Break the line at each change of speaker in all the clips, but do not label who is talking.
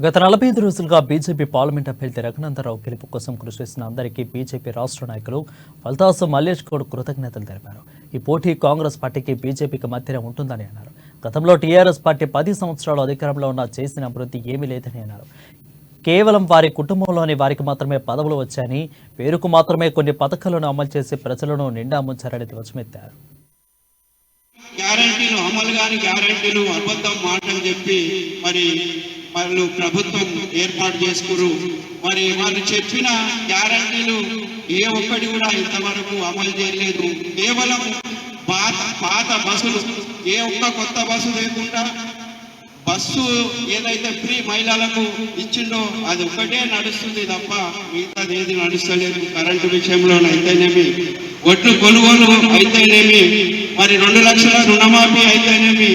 గత 45 రోజులుగా BJP parliament అభ్యర్థి రఘునందనరావు గెలుపు కోసం కృషి చేసిన అందరికీ బీజేపీ రాష్ట్ర నాయకులు ఫల్తాసు మల్లేష్ గౌడ్ కృతజ్ఞతలు తెలిపారు. ఈ పోటీ కాంగ్రెస్ పార్టీకి బీజేపీకి మధ్యనే ఉంటుందని అన్నారు. గతంలో టీఆర్ఎస్ పార్టీ 10 సంవత్సరాలు అధికారంలో ఉన్న చేసిన అభివృద్ధి ఏమీ లేదని అన్నారు. కేవలం వారి కుటుంబంలోని వారికి మాత్రమే పదవులు వచ్చాయని, పేరుకు మాత్రమే కొన్ని పథకాలను అమలు చేసి ప్రజలను నిండా ముంచారని ధ్వజమెత్తారు.
గ్యారంటీలు అమలు కాని గ్యారంటీలు అబద్ధం మాటలు చెప్పి వాళ్ళు ప్రభుత్వం ఏర్పాటు చేసుకురు. వాళ్ళు చెప్పిన గ్యారంటీలు ఏ ఒక్కటి కూడా ఇంతవరకు అమలు చేయలేదు. కేవలం పాత బస్సులు, ఏ ఒక్క కొత్త బస్సు లేకుండా బస్సు ఏదైతే ఫ్రీ మహిళలకు ఇచ్చిండో అది ఒక్కటే నడుస్తుంది తప్ప మిగతాది ఏది నడుస్తలేదు. కరెంటు విషయంలోనైతేనేమి, ఒడ్లు కొనుగోలు అయితేనేమి, 2 లక్షల రుణమాఫీ అయితేనేమి,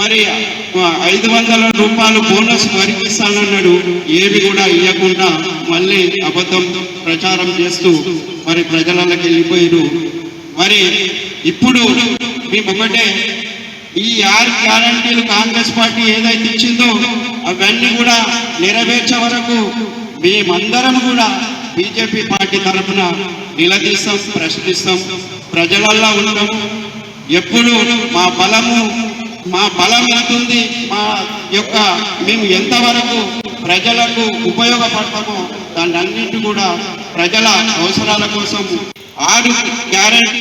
500 రూపాయలు బోనస్ వారికి ఇస్తానన్నాడు. ఏవి కూడా ఇవ్వకుండా మళ్ళీ అబద్ధం ప్రచారం చేస్తూ ప్రజలకి వెళ్ళిపోయారు. ఇప్పుడు మేము ఒకటే, ఈ 6 గ్యారంటీలు కాంగ్రెస్ పార్టీ ఏదైతే ఇచ్చిందో అవన్నీ కూడా నెరవేర్చే వరకు మేమందరం కూడా బీజేపీ పార్టీ తరఫున నిలదీస్తాం, ప్రశ్నిస్తాం, ప్రజలల్లో ఉంటాము. ఎప్పుడు మా బలం ఎంతుంది, మేము ఎంతవరకు ప్రజలకు ఉపయోగపడతామో దాన్ని అన్నింటి కూడా ప్రజల అవసరాల కోసం 6 గ్యారంటీ